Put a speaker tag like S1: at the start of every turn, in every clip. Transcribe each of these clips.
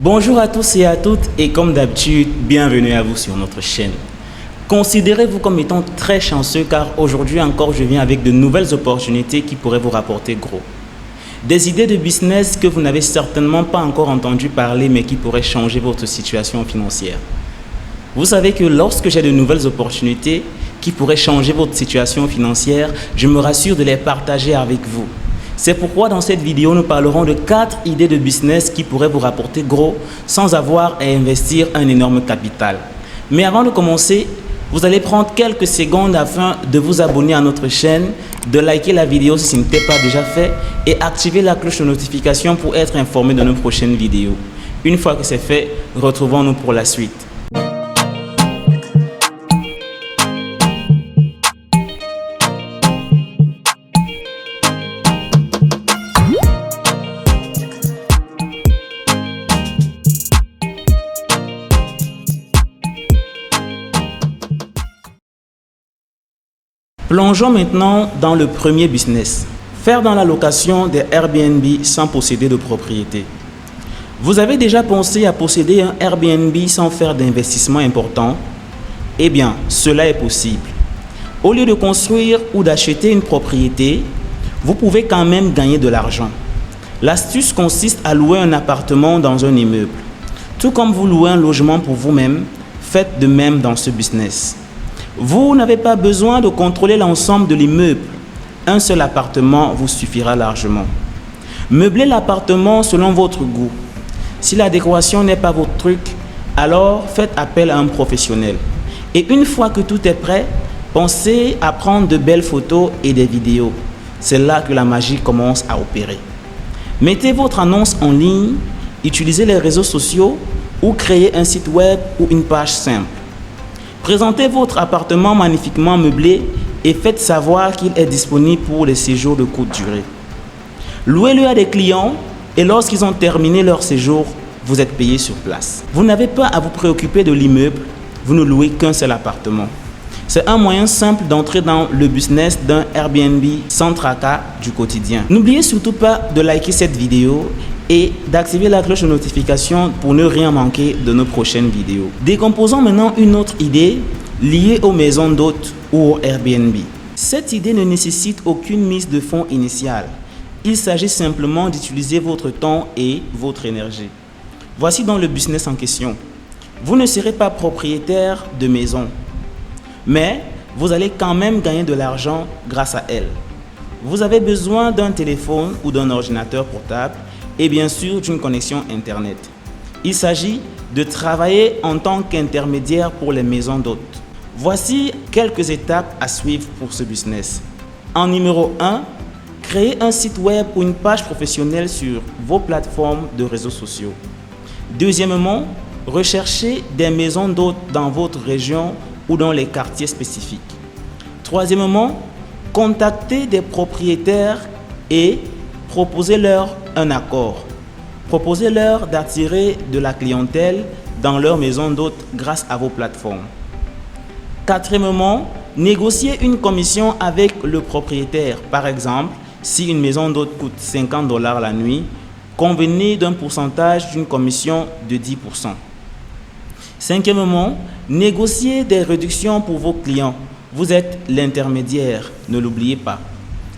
S1: Bonjour à tous et à toutes et comme d'habitude, bienvenue à vous sur notre chaîne. Considérez-vous comme étant très chanceux car aujourd'hui encore je viens avec de nouvelles opportunités qui pourraient vous rapporter gros. Des idées de business que vous n'avez certainement pas encore entendu parler mais qui pourraient changer votre situation financière. Vous savez que lorsque j'ai de nouvelles opportunités qui pourraient changer votre situation financière, je me rassure de les partager avec vous. C'est pourquoi dans cette vidéo, nous parlerons de 4 idées de business qui pourraient vous rapporter gros sans avoir à investir un énorme capital. Mais avant de commencer, vous allez prendre quelques secondes afin de vous abonner à notre chaîne, de liker la vidéo si ce n'était pas déjà fait et activer la cloche de notification pour être informé de nos prochaines vidéos. Une fois que c'est fait, retrouvons-nous pour la suite. Plongeons maintenant dans le premier business. Faire dans la location des Airbnb sans posséder de propriété. Vous avez déjà pensé à posséder un Airbnb sans faire d'investissement important? Eh bien, cela est possible. Au lieu de construire ou d'acheter une propriété, vous pouvez quand même gagner de l'argent. L'astuce consiste à louer un appartement dans un immeuble. Tout comme vous louez un logement pour vous-même, faites de même dans ce business. Vous n'avez pas besoin de contrôler l'ensemble de l'immeuble. Un seul appartement vous suffira largement. Meublez l'appartement selon votre goût. Si la décoration n'est pas votre truc, alors faites appel à un professionnel. Et une fois que tout est prêt, pensez à prendre de belles photos et des vidéos. C'est là que la magie commence à opérer. Mettez votre annonce en ligne, utilisez les réseaux sociaux ou créez un site web ou une page simple. Présentez votre appartement magnifiquement meublé et faites savoir qu'il est disponible pour les séjours de courte durée. Louez-le à des clients et lorsqu'ils ont terminé leur séjour, vous êtes payé sur place. Vous n'avez pas à vous préoccuper de l'immeuble, vous ne louez qu'un seul appartement. C'est un moyen simple d'entrer dans le business d'un Airbnb sans tracas du quotidien. N'oubliez surtout pas de liker cette vidéo et d'activer la cloche de notification pour ne rien manquer de nos prochaines vidéos. Décomposons maintenant une autre idée liée aux maisons d'hôtes ou au Airbnb. Cette idée ne nécessite aucune mise de fonds initiale. Il s'agit simplement d'utiliser votre temps et votre énergie. Voici donc le business en question. Vous ne serez pas propriétaire de maison, mais vous allez quand même gagner de l'argent grâce à elle. Vous avez besoin d'un téléphone ou d'un ordinateur portable et bien sûr d'une connexion Internet. Il s'agit de travailler en tant qu'intermédiaire pour les maisons d'hôtes. Voici quelques étapes à suivre pour ce business. En numéro 1, créez un site web ou une page professionnelle sur vos plateformes de réseaux sociaux. Deuxièmement, recherchez des maisons d'hôtes dans votre région ou dans les quartiers spécifiques. Troisièmement, contactez des propriétaires et proposez-leur un accord. Proposez-leur d'attirer de la clientèle dans leur maison d'hôtes grâce à vos plateformes. Quatrièmement, négociez une commission avec le propriétaire. Par exemple, si une maison d'hôtes coûte 50 $ la nuit, convenez d'un pourcentage d'une commission de 10%. Cinquièmement, négociez des réductions pour vos clients. Vous êtes l'intermédiaire, ne l'oubliez pas.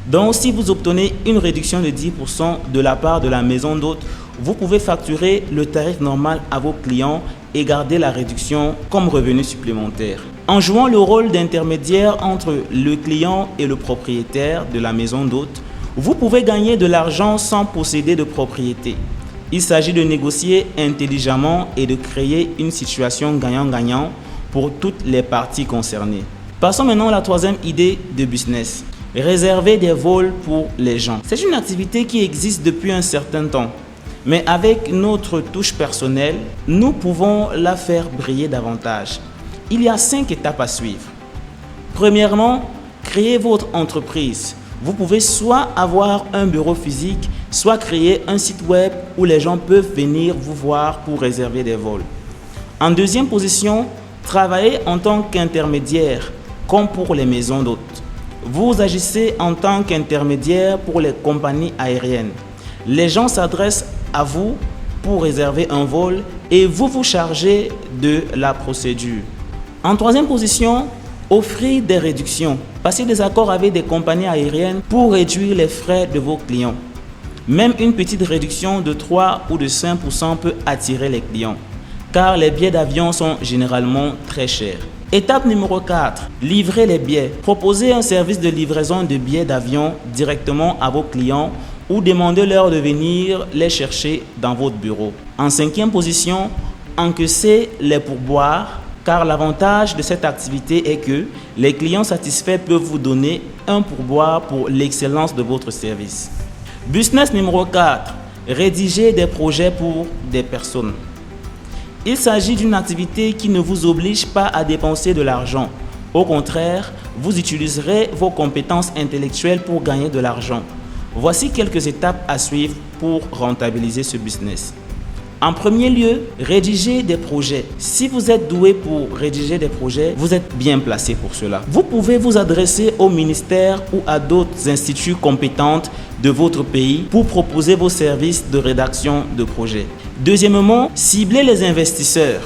S1: Donc, si vous obtenez une réduction de 10% de la part de la maison d'hôtes, vous pouvez facturer le tarif normal à vos clients et garder la réduction comme revenu supplémentaire. En jouant le rôle d'intermédiaire entre le client et le propriétaire de la maison d'hôtes, vous pouvez gagner de l'argent sans posséder de propriété. Il s'agit de négocier intelligemment et de créer une situation gagnant-gagnant pour toutes les parties concernées. Passons maintenant à la troisième idée de business. Réserver des vols pour les gens. C'est une activité qui existe depuis un certain temps. Mais avec notre touche personnelle, nous pouvons la faire briller davantage. Il y a 5 étapes à suivre. Premièrement, créez votre entreprise. Vous pouvez soit avoir un bureau physique, soit créer un site web où les gens peuvent venir vous voir pour réserver des vols. En deuxième position, travaillez en tant qu'intermédiaire, comme pour les maisons d'hôtes. Vous agissez en tant qu'intermédiaire pour les compagnies aériennes. Les gens s'adressent à vous pour réserver un vol et vous vous chargez de la procédure. En troisième position, offrir des réductions. Passez des accords avec des compagnies aériennes pour réduire les frais de vos clients. Même une petite réduction de 3 ou de 5% peut attirer les clients, car les billets d'avion sont généralement très chers. Étape numéro 4, livrer les billets. Proposez un service de livraison de billets d'avion directement à vos clients ou demandez-leur de venir les chercher dans votre bureau. En cinquième position, encaissez les pourboires, car l'avantage de cette activité est que les clients satisfaits peuvent vous donner un pourboire pour l'excellence de votre service. Business numéro 4, rédiger des projets pour des personnes. Il s'agit d'une activité qui ne vous oblige pas à dépenser de l'argent. Au contraire, vous utiliserez vos compétences intellectuelles pour gagner de l'argent. Voici quelques étapes à suivre pour rentabiliser ce business. En premier lieu, rédiger des projets. Si vous êtes doué pour rédiger des projets, vous êtes bien placé pour cela. Vous pouvez vous adresser au ministère ou à d'autres instituts compétents de votre pays pour proposer vos services de rédaction de projets. Deuxièmement, ciblez les investisseurs.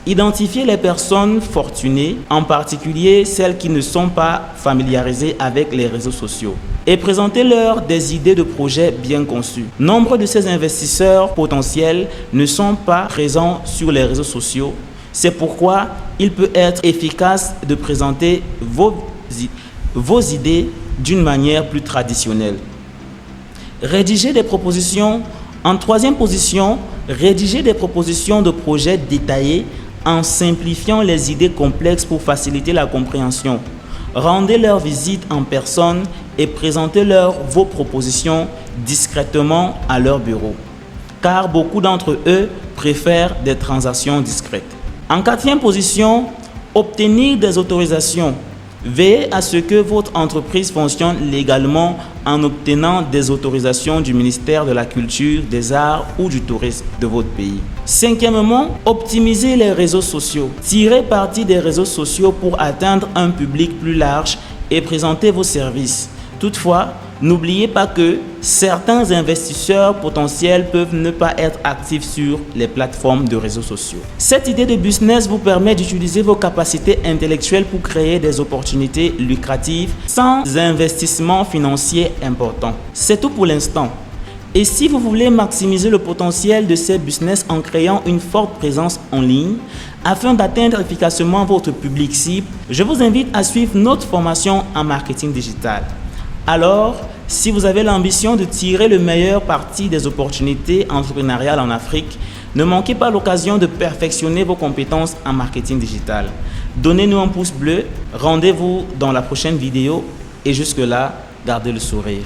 S1: Identifiez les personnes fortunées, en particulier celles qui ne sont pas familiarisées avec les réseaux sociaux, et présentez-leur des idées de projets bien conçues. Nombre de ces investisseurs potentiels ne sont pas présents sur les réseaux sociaux. C'est pourquoi il peut être efficace de présenter vos idées d'une manière plus traditionnelle. Rédiger des propositions. En troisième position, rédiger des propositions de projets détaillés en simplifiant les idées complexes pour faciliter la compréhension. Rendez-leur visite en personne et présentez-leur vos propositions discrètement à leur bureau, car beaucoup d'entre eux préfèrent des transactions discrètes. En quatrième position, obtenir des autorisations. Veillez à ce que votre entreprise fonctionne légalement en obtenant des autorisations du ministère de la Culture, des Arts ou du Tourisme de votre pays. Cinquièmement, optimisez les réseaux sociaux. Tirez parti des réseaux sociaux pour atteindre un public plus large et présenter vos services. Toutefois, n'oubliez pas que certains investisseurs potentiels peuvent ne pas être actifs sur les plateformes de réseaux sociaux. Cette idée de business vous permet d'utiliser vos capacités intellectuelles pour créer des opportunités lucratives sans investissement financier important. C'est tout pour l'instant. Et si vous voulez maximiser le potentiel de ces business en créant une forte présence en ligne, afin d'atteindre efficacement votre public cible, je vous invite à suivre notre formation en marketing digital. Alors, si vous avez l'ambition de tirer le meilleur parti des opportunités entrepreneuriales en Afrique, ne manquez pas l'occasion de perfectionner vos compétences en marketing digital. Donnez-nous un pouce bleu, rendez-vous dans la prochaine vidéo et jusque-là, gardez le sourire.